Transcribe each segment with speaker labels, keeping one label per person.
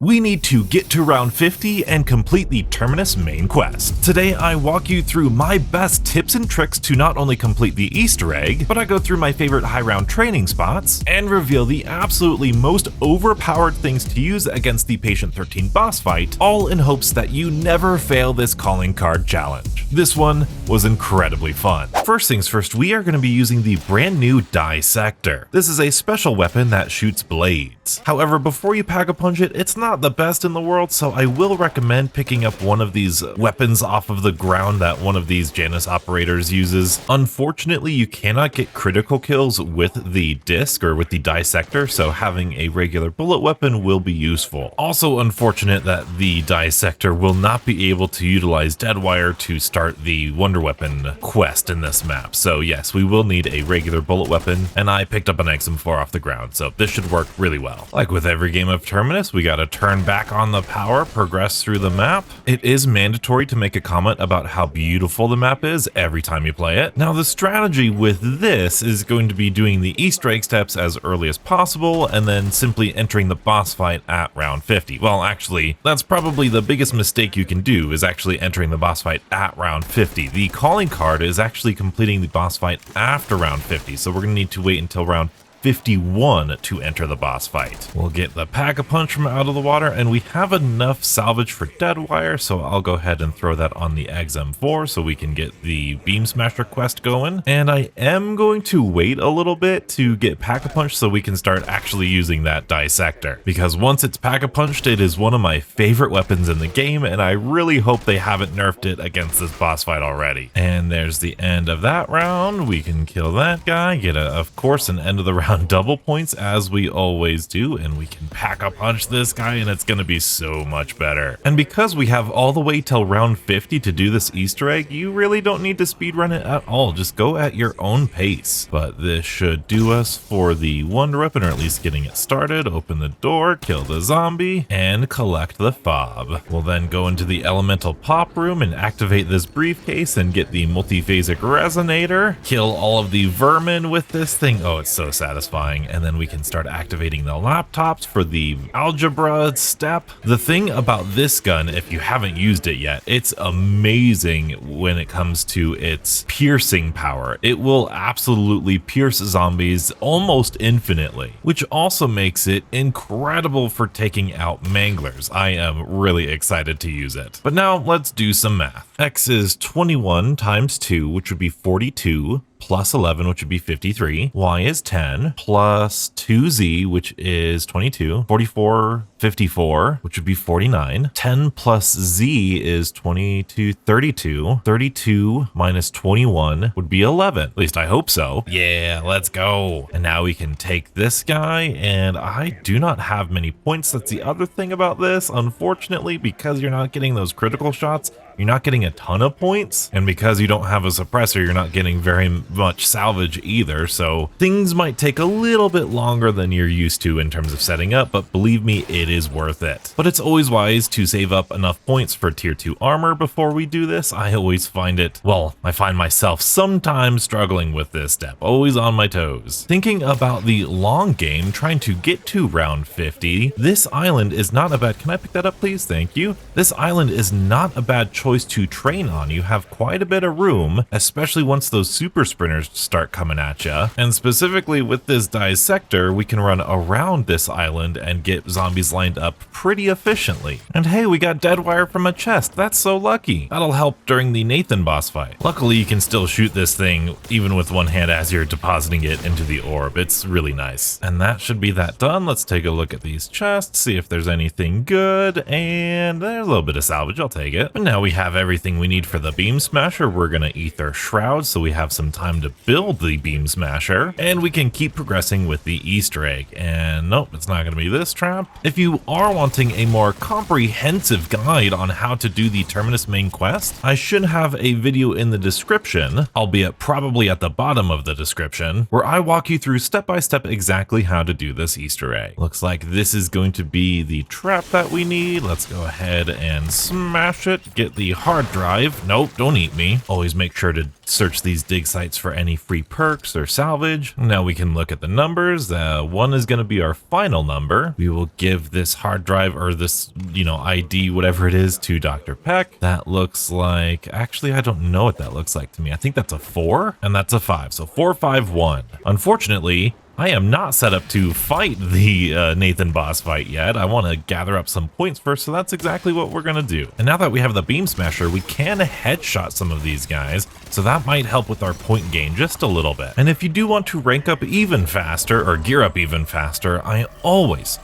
Speaker 1: We need to get to round 50 and complete the Terminus Main Quest. Today I walk you through my best tips and tricks to not only complete the Easter egg, but I go through my favorite high round training spots and reveal the absolutely most overpowered things to use against the Patient 13 boss fight, all in hopes that you never fail this calling card challenge. This one was incredibly fun. First things first, we are going to be using the brand new Dissector. This is a special weapon that shoots blades. However, before you pack-a-punch it, it's not the best in the world, so I will recommend picking up one of these weapons off of the ground that one of these Janus operators uses. Unfortunately, you cannot get critical kills with the disc or with the Dissector, so having a regular bullet weapon will be useful. Also unfortunate that the Dissector will not be able to utilize Deadwire to start the Wonder Weapon quest in this map. So yes, we will need a regular bullet weapon, and I picked up an XM4 off the ground, so this should work really well. Like with every game of Terminus, we gotta turn back on the power, progress through the map. It is mandatory to make a comment about how beautiful the map is every time you play it. Now the strategy with this is going to be doing the Easter egg steps as early as possible and then simply entering the boss fight at round 50. Well, actually, that's probably the biggest mistake you can do, is actually entering the boss fight at round 50. The calling card is actually completing the boss fight after round 50, so we're going to need to wait until round 51 to enter the boss fight. We'll get the pack-a-punch from out of the water, and we have enough salvage for Deadwire, so I'll go ahead and throw that on the XM4 so we can get the Beam Smasher quest going. And I am going to wait a little bit to get pack-a-punch so we can start actually using that Dissector, because once it's pack-a-punched, it is one of my favorite weapons in the game, and I really hope they haven't nerfed it against this boss fight already. And there's the end of that round. We can kill that guy, get of course an end of the round double points as we always do, and we can pack-a-punch this guy and it's gonna be so much better. And because we have all the way till round 50 to do this Easter egg, you really don't need to speedrun it at all, just go at your own pace. But this should do us for the Wonder Weapon, or at least getting it started. Open the door, kill the zombie, and collect the fob. We'll then go into the elemental pop room and activate this briefcase and get the multiphasic resonator, kill all of the vermin with this thing. Oh, it's so satisfying. And then we can start activating the laptops for the algebra step. The thing about this gun, if you haven't used it yet, it's amazing when it comes to its piercing power. It will absolutely pierce zombies almost infinitely, which also makes it incredible for taking out manglers. I am really excited to use it. But now let's do some math. X is 21 times 2, which would be 42. Plus 11, which would be 53. Y is 10, plus 2z, which is 22. 44, 54, which would be 49. 10 plus z is 22, 32. 32 minus 21 would be 11. At least I hope so. Yeah, let's go. And now we can take this guy, and I do not have many points. That's the other thing about this. Unfortunately, because you're not getting those critical shots, you're not getting a ton of points, and because you don't have a suppressor, you're not getting very much salvage either, so things might take a little bit longer than you're used to in terms of setting up, but believe me, it is worth it. But it's always wise to save up enough points for tier 2 armor before we do this. I always find it, well, I find myself sometimes struggling with this step, always on my toes. Thinking about the long game, trying to get to round 50, this island is not a bad, can I pick that up please? Thank you. This island is not a bad choice to train on. You have quite a bit of room, especially once those super sprinters start coming at you. And specifically with this Dissector, we can run around this island and get zombies lined up pretty efficiently. And hey, we got Deadwire from a chest. That's so lucky. That'll help during the Nathan boss fight. Luckily, you can still shoot this thing even with one hand as you're depositing it into the orb. It's really nice. And that should be that done. Let's take a look at these chests, see if there's anything good. And there's a little bit of salvage. I'll take it. But now we have everything we need for the Beam Smasher. We're gonna Ether Shroud so we have some time to build the Beam Smasher, and we can keep progressing with the Easter egg. And nope, it's not gonna be this trap. If you are wanting a more comprehensive guide on how to do the Terminus Main Quest, I should have a video in the description, albeit probably at the bottom of the description, where I walk you through step by step exactly how to do this Easter egg. Looks like this is going to be the trap that we need. Let's go ahead and smash it, get the hard drive. Nope, don't eat me. Always make sure to search these dig sites for any free perks or salvage. Now we can look at the numbers. One is going to be our final number. We will give this hard drive or this, ID, whatever it is, to Dr. Peck. That looks like, actually, I don't know what that looks like to me. I think that's a 4 and that's a 5. So 451. Unfortunately, I am not set up to fight the Nathan boss fight yet. I want to gather up some points first, so that's exactly what we're going to do. And now that we have the Beam Smasher, we can headshot some of these guys, so that might help with our point gain just a little bit. And if you do want to rank up even faster or gear up even faster, I always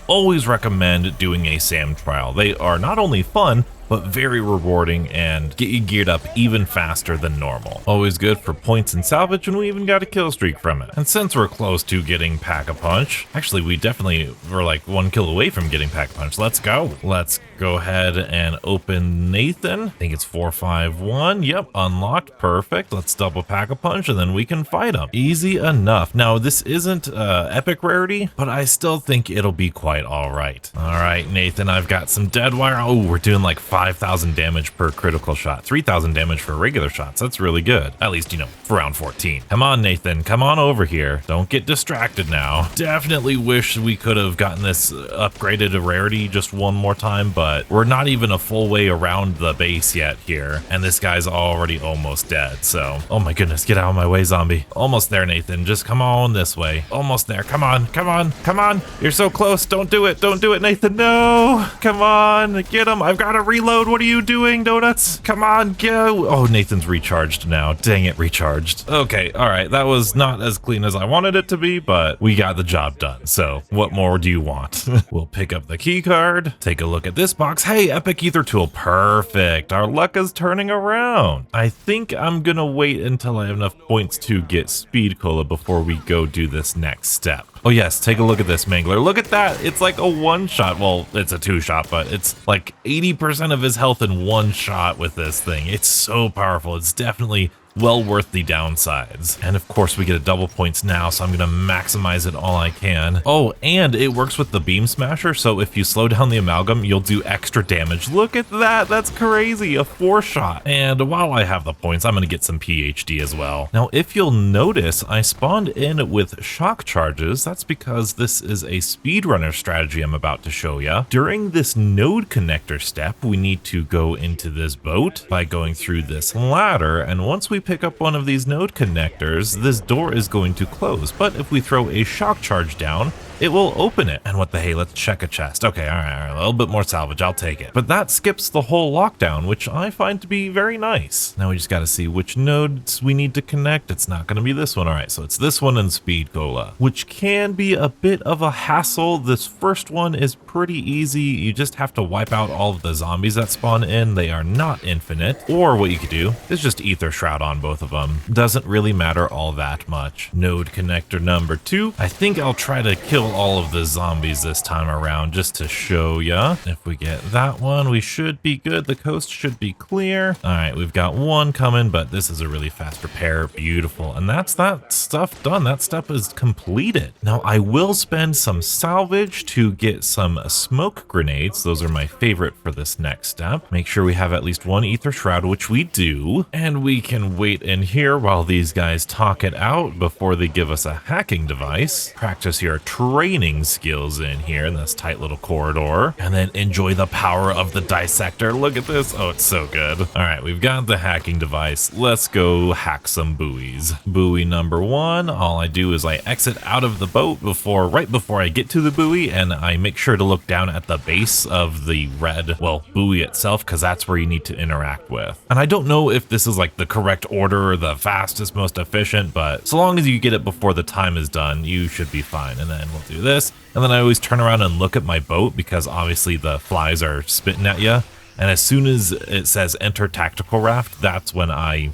Speaker 1: recommend doing a SAM trial. They are not only fun, but very rewarding and get you geared up even faster than normal. Always good for points and salvage, and we even got a kill streak from it. And since we're close to getting Pack-a-Punch, actually we definitely were like 1 kill away from getting Pack-a-Punch. Let's go. Let's go ahead and open Nathan. I think it's 451. Yep, unlocked. Perfect. Let's double Pack-a-Punch and then we can fight him. Easy enough. Now this isn't epic rarity, but I still think it'll be quite all right. All right, Nathan, I've got some dead wire. Oh, we're doing like 5,000 damage per critical shot, 3,000 damage for regular shots. That's really good. At least, for round 14. Come on, Nathan, come on over here. Don't get distracted now. Definitely wish we could have gotten this upgraded to rarity just one more time, but we're not even a full way around the base yet here, and this guy's already almost dead, so. Oh my goodness, get out of my way, zombie. Almost there, Nathan. Just come on this way. Almost there. Come on, come on, come on. You're so close. Don't do it, Nathan. No. Come on, get him. I've got to reload. What are you doing, Donuts? Come on, go. Oh, Nathan's recharged now. Dang it, recharged. Okay, all right. That was not as clean as I wanted it to be, but we got the job done. So what more do you want? We'll pick up the key card, take a look at this box. Hey, epic ether tool. Perfect. Our luck is turning around. I think I'm gonna wait until I have enough points to get speed cola before we go do this next step. Oh yes, take a look at this Mangler. Look at that. It's like a one shot. Well, it's a 2 shot, but it's like 80% of his health in 1 shot with this thing. It's so powerful. It's definitely well worth the downsides. And of course we get a double points now, so I'm gonna maximize it all I can. Oh, and it works with the Beam Smasher, so if you slow down the amalgam, you'll do extra damage. Look at that, that's crazy, a 4 shot. And while I have the points, I'm gonna get some PhD as well. Now, if you'll notice, I spawned in with shock charges. That's because this is a speedrunner strategy I'm about to show ya. During this node connector step, we need to go into this boat by going through this ladder, and once we pick up one of these node connectors, this door is going to close, but if we throw a shock charge down, it will open it. And what the hey, let's check a chest. Okay, all right, a little bit more salvage, I'll take it. But that skips the whole lockdown, which I find to be very nice. Now we just gotta see which nodes we need to connect. It's not gonna be this one. All right, so it's this one and Speed Cola, which can be a bit of a hassle. This first one is pretty easy. You just have to wipe out all of the zombies that spawn in. They are not infinite. Or what you could do is just Ether Shroud on both of them. Doesn't really matter all that much. Node connector number 2. I think I'll try to kill all of the zombies this time around just to show ya. If we get that one, we should be good. The coast should be clear. All right, we've got one coming, but this is a really fast repair. Beautiful. And that's that stuff done. That step is completed. Now I will spend some salvage to get some smoke grenades. Those are my favorite for this next step. Make sure we have at least 1 Ether Shroud, which we do. And we can wait in here while these guys talk it out before they give us a hacking device. Practice your training skills in here in this tight little corridor, and then enjoy the power of the dissector. Look at this. Oh, it's so good. All right, we've got the hacking device. Let's go hack some buoys. Buoy number 1. All I do is I exit out of the boat right before I get to the buoy, and I make sure to look down at the base of the red, buoy itself, because that's where you need to interact with. And I don't know if this is like the correct order or the fastest, most efficient, but so long as you get it before the time is done, you should be fine. And then we'll do this. And then I always turn around and look at my boat because obviously the flies are spitting at you. And as soon as it says enter tactical raft, that's when I,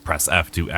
Speaker 1: press F to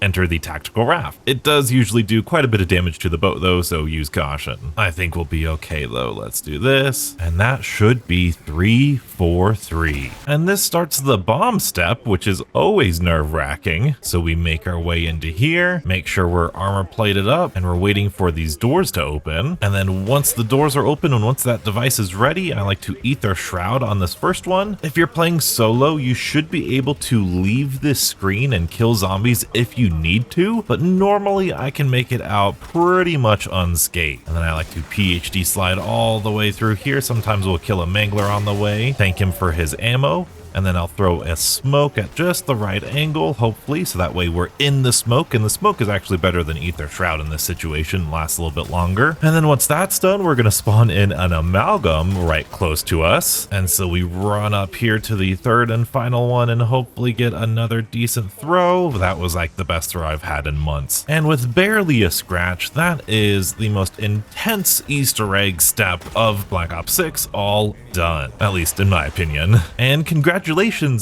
Speaker 1: enter the tactical raft. It does usually do quite a bit of damage to the boat though, so use caution. I think we'll be okay though. Let's do this. And that should be 3, 4, 3. And this starts the bomb step, which is always nerve-wracking. So we make our way into here, make sure we're armor plated up, and we're waiting for these doors to open. And then once the doors are open and once that device is ready, I like to Ether Shroud on this first one. If you're playing solo, you should be able to leave this screen and kill zombies if you need to, but normally I can make it out pretty much unscathed. And then I like to PhD slide all the way through here. Sometimes we'll kill a mangler on the way, thank him for his ammo. And then I'll throw a smoke at just the right angle, hopefully, so that way we're in the smoke, and the smoke is actually better than Ether Shroud in this situation, lasts a little bit longer. And then once that's done, we're gonna spawn in an amalgam right close to us. And so we run up here to the third and final one and hopefully get another decent throw. That was like the best throw I've had in months. And with barely a scratch, that is the most intense Easter egg step of Black Ops 6 all done, at least in my opinion. And congratulations,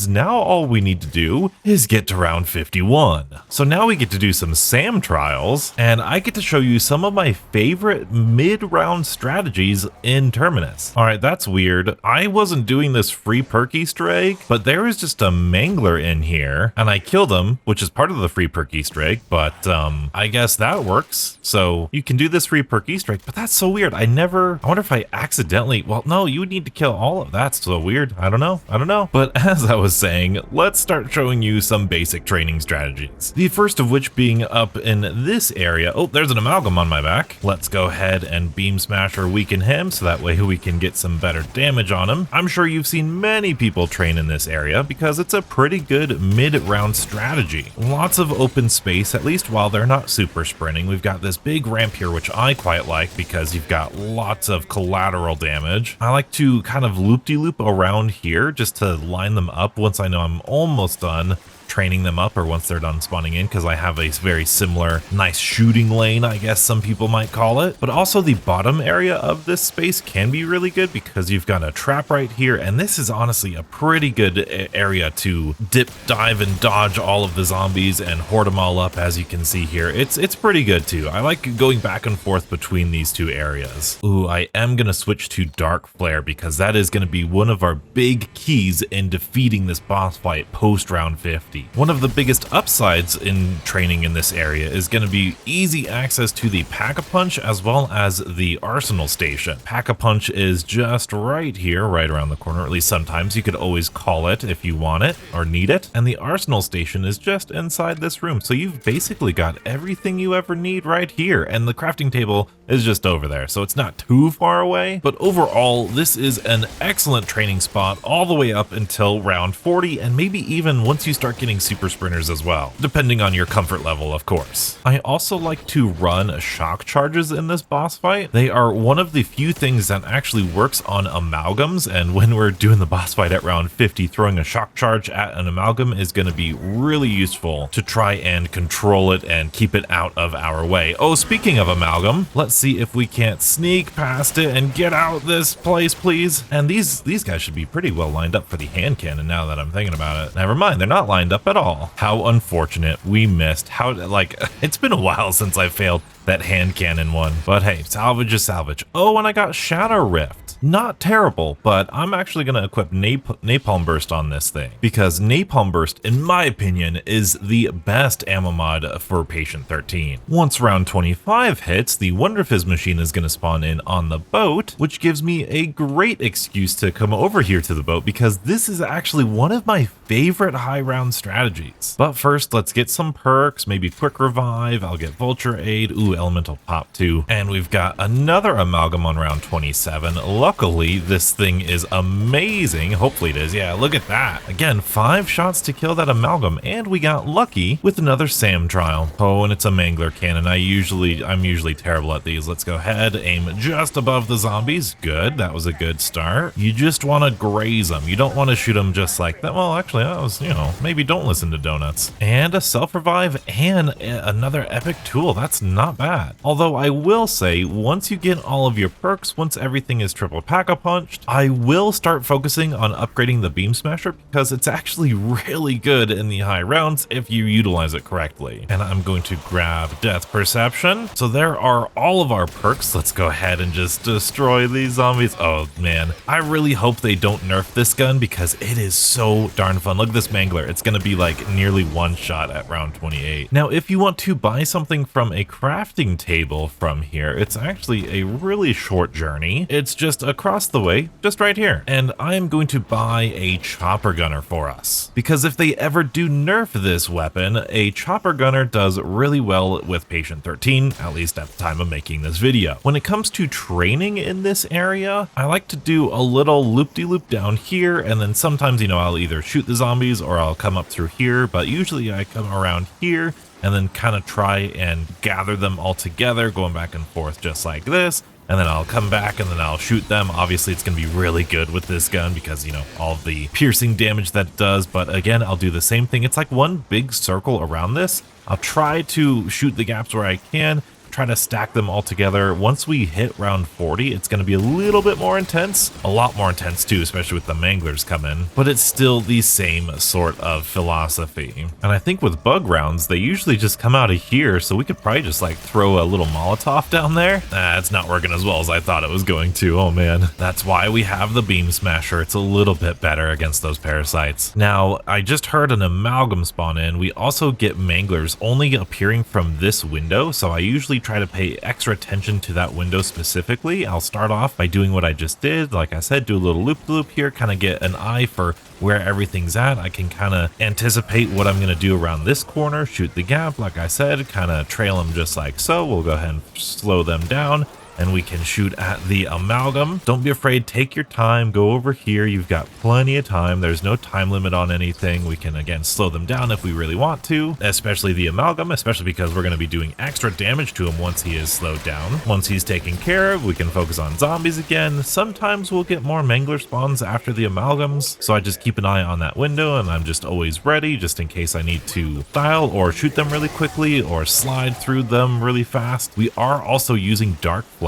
Speaker 1: now all we need to do is get to round 51. So now we get to do some SAM trials, and I get to show you some of my favorite mid-round strategies in Terminus. All right, that's weird. I wasn't doing this free perk Easter egg, but there was just a mangler in here, and I killed him, which is part of the free perk Easter egg, but I guess that works. So you can do this free perk Easter egg, but that's so weird. I wonder if I accidentally, well, no, you would need to kill all of that. So weird. I don't know. But as I was saying, let's start showing you some basic training strategies. The first of which being up in this area. Oh, there's an amalgam on my back. Let's go ahead and beam smash or weaken him so that way we can get some better damage on him. I'm sure you've seen many people train in this area because it's a pretty good mid-round strategy. Lots of open space, at least while they're not super sprinting. We've got this big ramp here, which I quite like because you've got lots of collateral damage. I like to kind of loop-de-loop around here just to line them up once I know I'm almost done training them up, or once they're done spawning in, because I have a very similar nice shooting lane, I guess some people might call it. But also the bottom area of this space can be really good because you've got a trap right here, and this is honestly a pretty good area to dip, dive, and dodge all of the zombies and horde them all up. As you can see here, it's pretty good too. I like going back and forth between these two areas. Ooh, I am gonna switch to Dark Flare because that is gonna be one of our big keys in defeating this boss fight post round 50. One of the biggest upsides in training in this area is going to be easy access to the Pack-a-Punch as well as the Arsenal Station. Pack-a-Punch is just right here, right around the corner, at least sometimes. You could always call it if you want it or need it. And the Arsenal Station is just inside this room. So you've basically got everything you ever need right here. And the crafting table is just over there, so it's not too far away. But overall, this is an excellent training spot all the way up until round 40, and maybe even once you start getting super sprinters as well, depending on your comfort level, of course. I also like to run shock charges in this boss fight. They are one of the few things that actually works on amalgams, and when we're doing the boss fight at round 50, throwing a shock charge at an amalgam is going to be really useful to try and control it and keep it out of our way. Oh, speaking of amalgam, let's see if we can't sneak past it and get out this place, please. And these guys should be pretty well lined up for the hand cannon now that I'm thinking about it. Never mind, they're not lined up at all. How unfortunate. We missed. How, like, it's been a while since I failed that hand cannon one, but hey, salvage is salvage. Oh, and I got Shadow Rift. Not terrible, but I'm actually going to equip Napalm Burst on this thing because Napalm Burst, in my opinion, is the best ammo mod for Patient 13. Once round 25 hits, the Wonder Fizz machine is going to spawn in on the boat, which gives me a great excuse to come over here to the boat because this is actually one of my favorite high round strategies. But first, let's get some perks, maybe Quick Revive. I'll get Vulture Aid. Ooh, Elemental Pop too. And we've got another amalgam on round 27. Luckily, this thing is amazing. Hopefully it is. Yeah, look at that. Again, 5 shots to kill that amalgam, and we got lucky with another SAM trial. Oh, and it's a mangler cannon. I'm usually terrible at these. Let's go ahead, aim just above the zombies. Good. That was a good start. You just want to graze them. You don't want to shoot them just like that. Well, actually, that was, maybe don't listen to donuts. And a self-revive and another epic tool. That's not bad. Although I will say, once you get all of your perks, once everything is triple triple pack-a-punched. I will start focusing on upgrading the beam smasher because it's actually really good in the high rounds if you utilize it correctly. And I'm going to grab death perception. So there are all of our perks. Let's go ahead and just destroy these zombies. Oh man, I really hope they don't nerf this gun because it is so darn fun. Look at this mangler. It's going to be like nearly one shot at round 28. Now, if you want to buy something from a crafting table from here, it's actually a really short journey. It's just across the way, just right here. And I am going to buy a chopper gunner for us because if they ever do nerf this weapon, a chopper gunner does really well with patient 13, at least at the time of making this video. When it comes to training in this area, I like to do a little loop-de-loop down here, and then sometimes, you know, I'll either shoot the zombies or I'll come up through here, but usually I come around here and then kind of try and gather them all together, going back and forth just like this. And then I'll come back and then I'll shoot them. Obviously, it's going to be really good with this gun because, you know, all of the piercing damage that it does. But again, I'll do the same thing. It's like one big circle around this. I'll try to shoot the gaps where I can, try to stack them all together. Once we hit round 40, it's going to be a little bit more intense, a lot more intense too, especially with the manglers come in, but it's still the same sort of philosophy. And I think with bug rounds, they usually just come out of here, so we could probably just like throw a little Molotov down there. It's not working as well as I thought it was going to. Oh man, that's why we have the beam smasher. It's a little bit better against those parasites. Now, I just heard an amalgam spawn in. We also get manglers only appearing from this window, so I usually try to pay extra attention to that window specifically. I'll start off by doing what I just did. Like I said, do a little loop here, kind of get an eye for where everything's at. I can kind of anticipate what I'm going to do around this corner, shoot the gap, like I said, kind of trail them just like so. We'll go ahead and slow them down, and we can shoot at the amalgam. Don't be afraid, take your time, go over here. You've got plenty of time. There's no time limit on anything. We can again slow them down if we really want to, especially the amalgam, especially because we're going to be doing extra damage to him once he is slowed down. Once he's taken care of, we can focus on zombies again. Sometimes we'll get more mangler spawns after the amalgams, so I just keep an eye on that window and I'm just always ready just in case I need to style or shoot them really quickly or slide through them really fast. We are also using dark flare.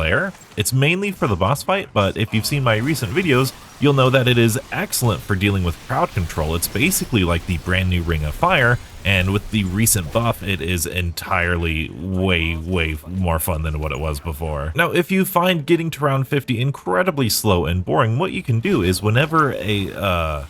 Speaker 1: It's mainly for the boss fight, but if you've seen my recent videos, you'll know that it is excellent for dealing with crowd control. It's basically like the brand new Ring of Fire, and with the recent buff, it is entirely way more fun than what it was before. Now, if you find getting to round 50 incredibly slow and boring, what you can do is whenever a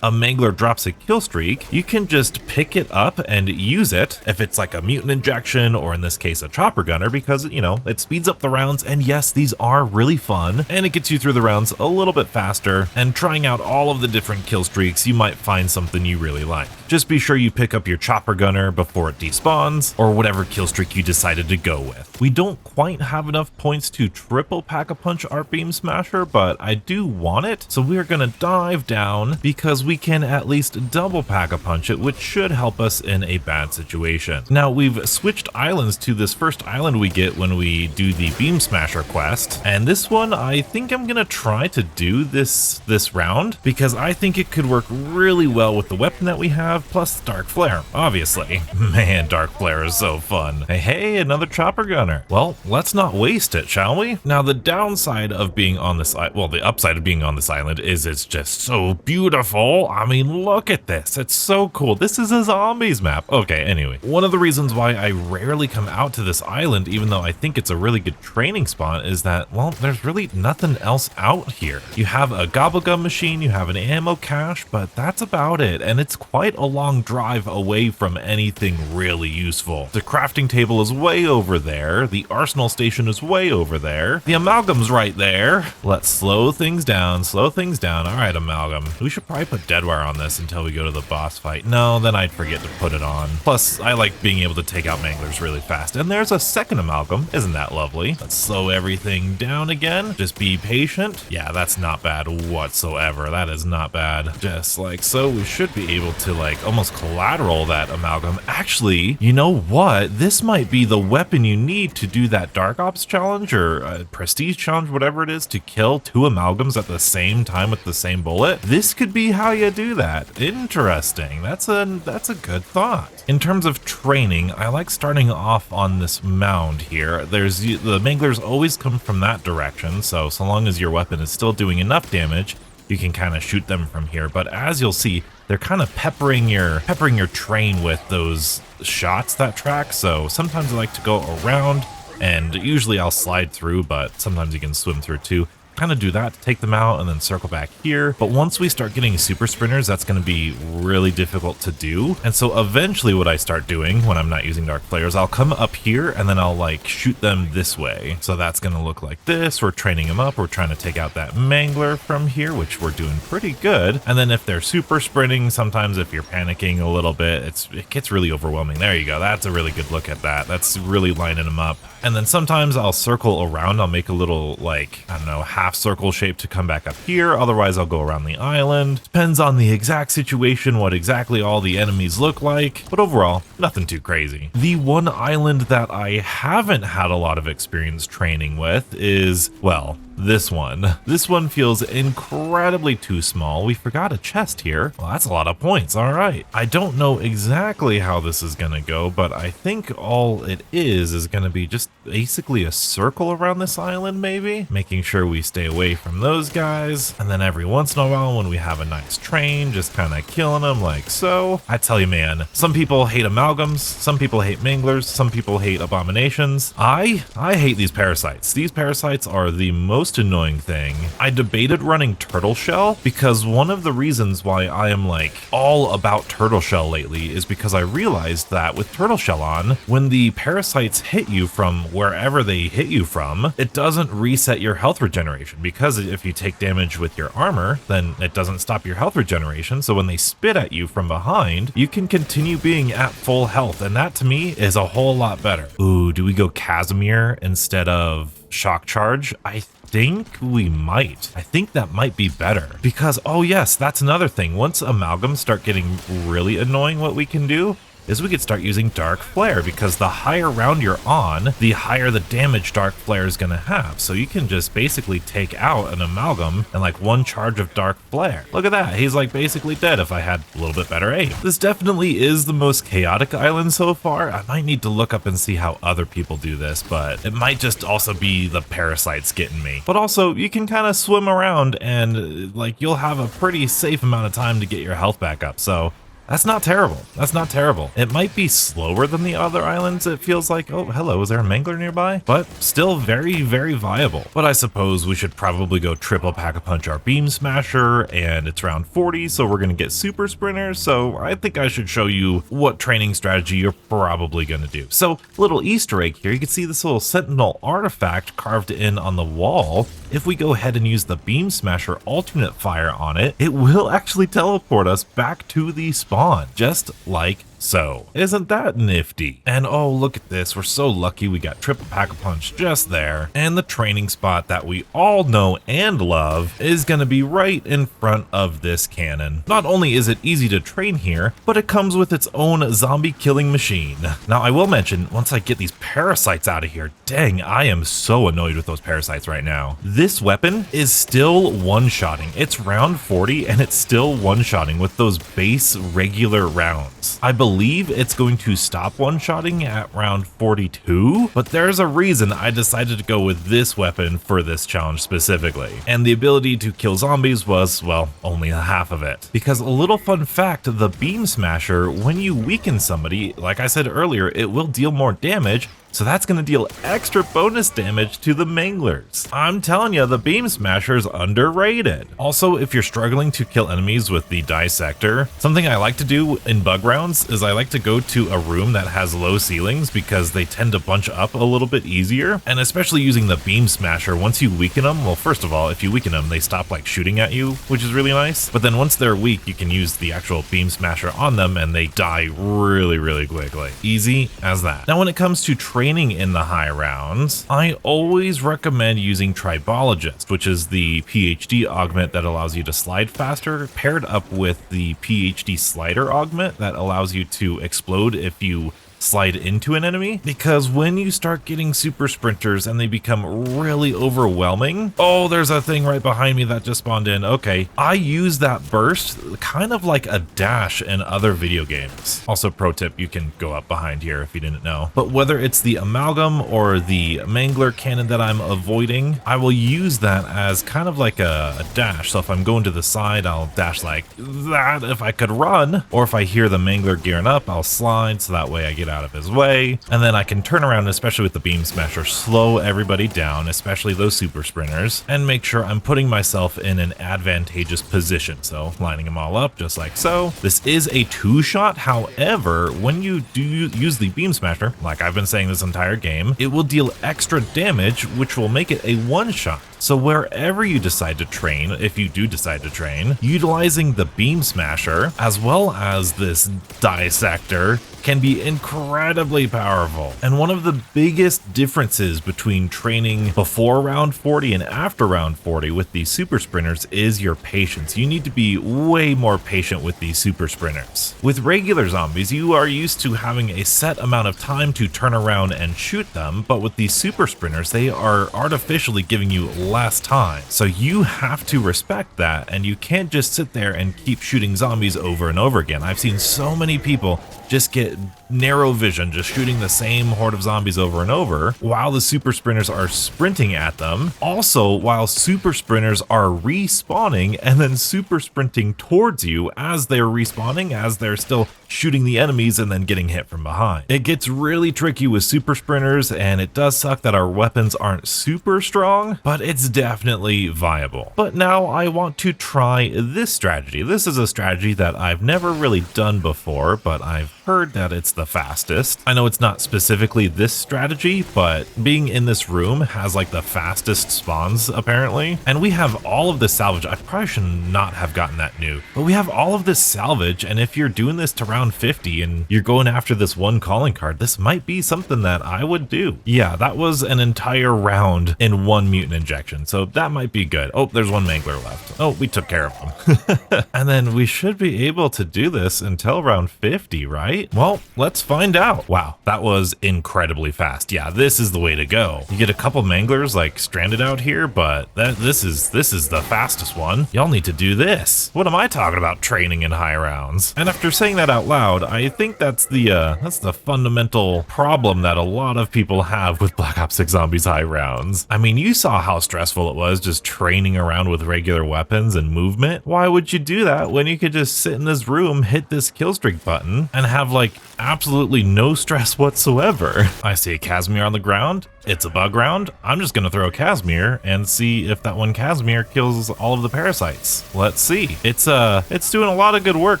Speaker 1: mangler drops a kill streak, you can just pick it up and use it, if it's like a mutant injection, or in this case, a chopper gunner, because, you know, it speeds up the rounds, and yes, these are really fun, and it gets you through the rounds a little bit faster, and trying out all of the different kill streaks, you might find something you really like. Just be sure you pick up your chopper gunner before it despawns, or whatever kill streak you decided to go with. We don't quite have enough points to triple pack-a-punch our beam smasher, but I do want it, so we are going to dive down because we can at least double pack-a-punch it, which should help us in a bad situation. Now, we've switched islands to this first island we get when we do the beam smasher quest, and this one I think I'm going to try to do this round because I think it could work really well with the weapon that we have, plus dark flare, obviously. Man, dark flare is so fun. Hey, another chopper gunner. Well, let's not waste it, shall we? Now, the downside of being on this, well, the upside of being on this island is it's just so beautiful. I mean, look at this. It's so cool. This is a zombies map. Okay, anyway, one of the reasons why I rarely come out to this island, even though I think it's a really good training spot, is that, well, there's really nothing else out here. You have a gobblegum machine, you have an ammo cache, but that's about it, and it's quite a long drive away from anything really useful. The crafting table is way over there, the arsenal station is way over there, the amalgam's right there. Let's slow things down, slow things down. All right, amalgam. We should probably put deadwire on this until we go to the boss fight. No, then I'd forget to put it on. Plus, I like being able to take out manglers really fast. And there's a second amalgam. Isn't that lovely? Let's slow everything down again. Just be patient. Yeah, that's not bad whatsoever. That is not bad. Just like so, we should be able to like like almost collateral, that amalgam. Actually, you know what? This might be the weapon you need to do that Dark Ops challenge or Prestige challenge, whatever it is, to kill 2 amalgams at the same time with the same bullet. This could be how you do that. Interesting. That's a good thought. In terms of training, I like starting off on this mound here. The manglers always come from that direction, so long as your weapon is still doing enough damage, you can kind of shoot them from here. But as you'll see, they're kind of peppering your train with those shots that track. So sometimes I like to go around, and usually I'll slide through, but sometimes you can swim through too. Kind of do that to take them out and then circle back here. But once we start getting super sprinters, that's going to be really difficult to do. And so eventually what I start doing when I'm not using dark flares, I'll come up here and then I'll like shoot them this way. So that's going to look like this. We're training them up. We're trying to take out that mangler from here, which we're doing pretty good. And then if they're super sprinting, sometimes if you're panicking a little bit, it gets really overwhelming. There you go. That's a really good look at that. That's really lining them up. And then sometimes I'll circle around. I'll make a little, like, I don't know, half circle shape to come back up here. Otherwise, I'll go around the island. Depends on the exact situation, what exactly all the enemies look like. But overall, nothing too crazy. The one island that I haven't had a lot of experience training with is, well, this one. This one feels incredibly too small. We forgot a chest here. Well, that's a lot of points. All right. I don't know exactly how this is going to go, but I think all it is going to be just basically a circle around this island, maybe, making sure we stay away from those guys. And then every once in a while, when we have a nice train, just kind of killing them like so. I tell you, man, some people hate amalgams. Some people hate manglers. Some people hate abominations. I hate these parasites. These parasites are the most annoying thing. I debated running turtle shell because one of the reasons why I am like all about turtle shell lately is because I realized that with turtle shell on, when the parasites hit you from wherever they hit you from, it doesn't reset your health regeneration, because if you take damage with your armor, then it doesn't stop your health regeneration. So when they spit at you from behind, you can continue being at full health, and that to me is a whole lot better. Ooh, do we go Casimir instead of shock charge? I think we might. I think that might be better because, oh yes, that's another thing. Once amalgams start getting really annoying, what we can do is we could start using Dark Flare, because the higher round you're on, the higher the damage Dark Flare is going to have. So you can just basically take out an amalgam and like one charge of Dark Flare. Look at that. He's like basically dead if I had a little bit better aim. This definitely is the most chaotic island so far. I might need to look up and see how other people do this, but it might just also be the parasites getting me. But also you can kind of swim around and like you'll have a pretty safe amount of time to get your health back up. So that's not terrible. That's not terrible. It might be slower than the other islands. It feels like, oh, hello, is there a mangler nearby? But still very, very viable. But I suppose we should probably go triple pack-a-punch our beam smasher, and it's round 40, so we're gonna get super sprinters. So I think I should show you what training strategy you're probably gonna do. So little Easter egg here, you can see this little sentinel artifact carved in on the wall. If we go ahead and use the beam smasher alternate fire on it, it will actually teleport us back to the spawn, just like so. Isn't that nifty? And oh, look at this. We're so lucky we got triple pack-a-punch just there. And the training spot that we all know and love is going to be right in front of this cannon. Not only is it easy to train here, but it comes with its own zombie killing machine. Now, I will mention, once I get these parasites out of here, dang, I am so annoyed with those parasites right now. This weapon is still one-shotting. It's round 40 and it's still one-shotting with those base regular rounds. I believe it's going to stop one-shotting at round 42, but there's a reason I decided to go with this weapon for this challenge specifically. And the ability to kill zombies was, well, only half of it. Because a little fun fact, the beam smasher, when you weaken somebody, like I said earlier, it will deal more damage. So that's going to deal extra bonus damage to the manglers. I'm telling you, the beam smasher is underrated. Also, if you're struggling to kill enemies with the dissector, something I like to do in bug rounds is I like to go to a room that has low ceilings because they tend to bunch up a little bit easier. And especially using the beam smasher, once you weaken them, well, first of all, if you weaken them, they stop like shooting at you, which is really nice. But then once they're weak, you can use the actual beam smasher on them and they die really, really quickly. Easy as that. Now, when it comes to training training in the high rounds, I always recommend using Tribologist, which is the PhD augment that allows you to slide faster, paired up with the PhD slider augment that allows you to explode if you slide into an enemy, because when you start getting super sprinters and they become really overwhelming, oh, there's a thing right behind me that just spawned in. Okay, I use that burst kind of like a dash in other video games. Also, pro tip, you can go up behind here if you didn't know. But whether it's the amalgam or the mangler cannon that I'm avoiding, I will use that as kind of like a dash. So if I'm going to the side, I'll dash like that if I could run, or if I hear the mangler gearing up, I'll slide so that way I get out of his way, and then I can turn around, especially with the beam smasher, slow everybody down, especially those super sprinters, and make sure I'm putting myself in an advantageous position. So lining them all up just like so. This is a 2-shot. However, when you do use the beam smasher, like I've been saying this entire game, it will deal extra damage, which will make it a 1-shot. So wherever you decide to train, if you do decide to train, utilizing the beam smasher as well as this dissector can be incredibly powerful. And one of the biggest differences between training before round 40 and after round 40 with these super sprinters is your patience. You need to be way more patient with these super sprinters. With regular zombies, you are used to having a set amount of time to turn around and shoot them, but with these super sprinters, they are artificially giving you less time. So you have to respect that, and you can't just sit there and keep shooting zombies over and over again. I've seen so many people just get narrow vision, just shooting the same horde of zombies over and over while the super sprinters are sprinting at them. Also, while super sprinters are respawning and then super sprinting towards you as they're respawning, as they're still shooting the enemies and then getting hit from behind. It gets really tricky with super sprinters, and it does suck that our weapons aren't super strong, but it's definitely viable. But now I want to try this strategy. This is a strategy that I've never really done before, but I've heard that it's the fastest. I know it's not specifically this strategy, but being in this room has like the fastest spawns apparently. And we have all of this salvage. I probably should not have gotten that new, but we have all of this salvage. And if you're doing this to round 50 and you're going after this one calling card, this might be something that I would do. Yeah, that was an entire round in one mutant injection, so that might be good. Oh, there's one mangler left. Oh, we took care of them. And then we should be able to do this until round 50, right? Well, let's find out. Wow, that was incredibly fast. Yeah, this is the way to go. You get a couple manglers like stranded out here, but this is the fastest one. Y'all need to do this. What am I talking about training in high rounds? And after saying that out loud, I think that's the fundamental problem that a lot of people have with Black Ops 6 Zombies high rounds. I mean, you saw how stressful it was just training around with regular weapons and movement. Why would you do that when you could just sit in this room, hit this kill streak button, and have like absolutely no stress whatsoever? I see a Casimir on the ground. It's a bug round. I'm just gonna throw a Casimir and see if that one Casimir kills all of the parasites. Let's see. It's doing a lot of good work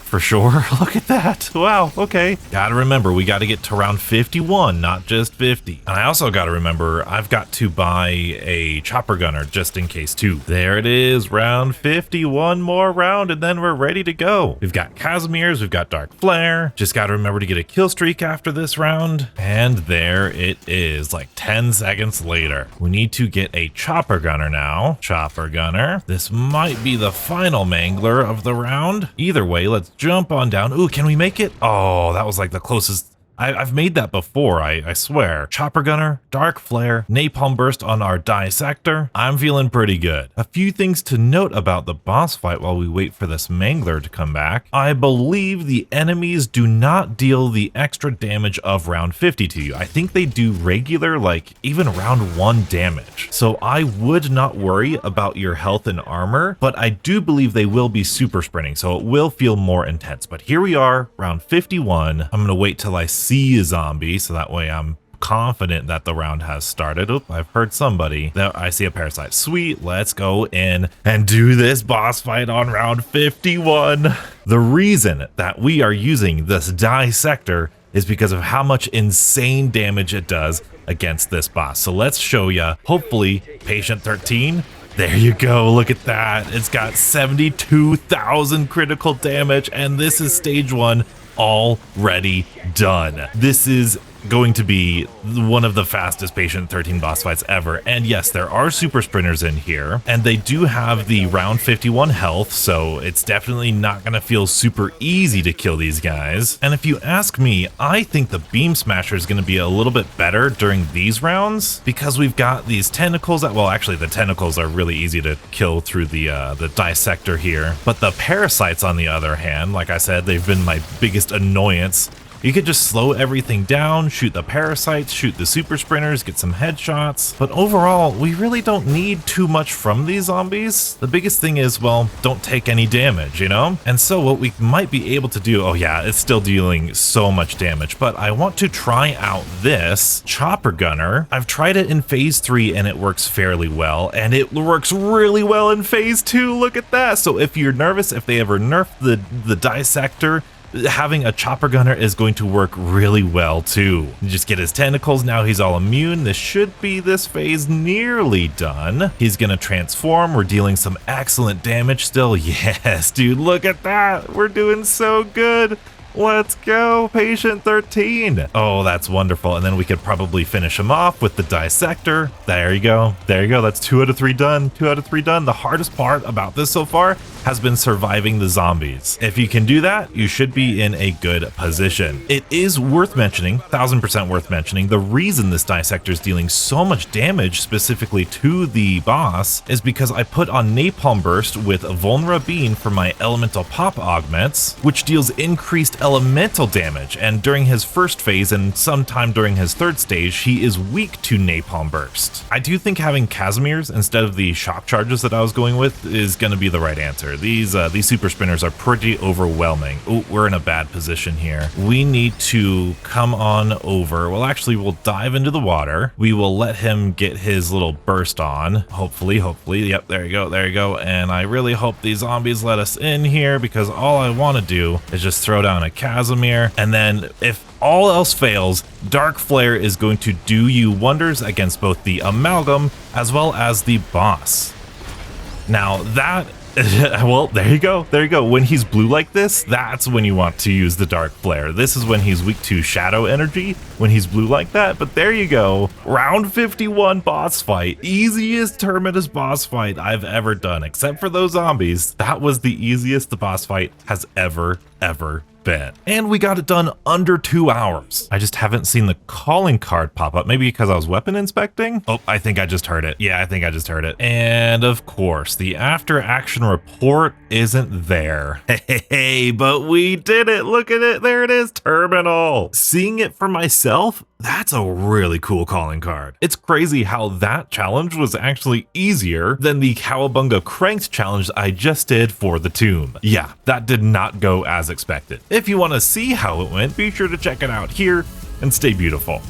Speaker 1: for sure. Look at that. Wow, okay. Gotta remember, we gotta get to round 51, not just 50. And I also gotta remember, I've got to buy a chopper gunner just in case too. There it is, round 50, one more round, and then we're ready to go. We've got Casimirs, we've got Dark Flare. Just gotta remember to get a kill streak after this round. And there it is, like 10 seconds later. We need to get a chopper gunner now. Chopper gunner. This might be the final mangler of the round. Either way, let's jump on down. Ooh, can we make it? Oh, that was like the closest. I've made that before, I swear. Chopper gunner, dark flare, napalm burst on our dissector. I'm feeling pretty good. A few things to note about the boss fight while we wait for this mangler to come back. I believe the enemies do not deal the extra damage of round 50 to you. I think they do regular, like even round 1 damage. So I would not worry about your health and armor, but I do believe they will be super sprinting, so it will feel more intense. But here we are, round 51. I'm gonna wait till I see a zombie, so that way I'm confident that the round has started. Oh, I've heard somebody. There, I see a parasite. Sweet, let's go in and do this boss fight on round 51. The reason that we are using this dissector is because of how much insane damage it does against this boss. So let's show you. Hopefully, patient 13. There you go, look at that. It's got 72,000 critical damage, and this is stage 1 already done. This is going to be one of the fastest Patient 13 boss fights ever. And yes, there are super sprinters in here, and they do have the round 51 health, so it's definitely not going to feel super easy to kill these guys. And if you ask me, I think the Beam Smasher is going to be a little bit better during these rounds because we've got these tentacles that, well, actually the tentacles are really easy to kill through the dissector here. But the parasites, on the other hand, like I said, they've been my biggest annoyance. You could just slow everything down, shoot the parasites, shoot the super sprinters, get some headshots. But overall, we really don't need too much from these zombies. The biggest thing is, well, don't take any damage, you know? And so what we might be able to do, oh yeah, it's still dealing so much damage, but I want to try out this chopper gunner. I've tried it in phase 3 and it works fairly well, and it works really well in phase 2. Look at that. So if you're nervous, if they ever nerf the dissector, having a chopper gunner is going to work really well too. You just get his tentacles, now he's all immune. This should be this phase nearly done. He's gonna transform, we're dealing some excellent damage still. Yes, dude, look at that. We're doing so good. Let's go, Patient 13. Oh, that's wonderful. And then we could probably finish him off with the dissector. There you go. There you go. That's 2 out of 3 done. 2 out of 3 done. The hardest part about this so far has been surviving the zombies. If you can do that, you should be in a good position. It is worth mentioning, 1000% worth mentioning, the reason this dissector is dealing so much damage specifically to the boss is because I put on Napalm Burst with Vulnera Bean for my elemental pop augments, which deals increased elemental damage, and during his first phase and sometime during his third stage, he is weak to Napalm Burst. I do think having Casimir's instead of the shock charges that I was going with is going to be the right answer. These super spinners are pretty overwhelming. Oh, we're in a bad position here. We need to come on over. Well, actually, we'll dive into the water. We will let him get his little burst on. Hopefully. Yep, there you go. There you go. And I really hope these zombies let us in here because all I want to do is just throw down a Casimir, and then if all else fails, Dark Flare is going to do you wonders against both the Amalgam as well as the boss. Now that, well, there you go. There you go. When he's blue like this, that's when you want to use the Dark Flare. This is when he's weak to Shadow Energy, when he's blue like that. But there you go. Round 51 boss fight. Easiest Terminus boss fight I've ever done, except for those zombies. That was the easiest the boss fight has ever been. And we got it done under 2 hours. I just haven't seen the calling card pop up, maybe because I was weapon inspecting. Oh, I think I just heard it. Yeah, I think I just heard it. And of course, the after action report isn't there. Hey, but we did it. Look at it. There it is, Terminal. Seeing it for myself, that's a really cool calling card. It's crazy how that challenge was actually easier than the Cowabunga Cranked challenge I just did for the tomb. Yeah, that did not go as expected. If you want to see how it went, be sure to check it out here and stay beautiful.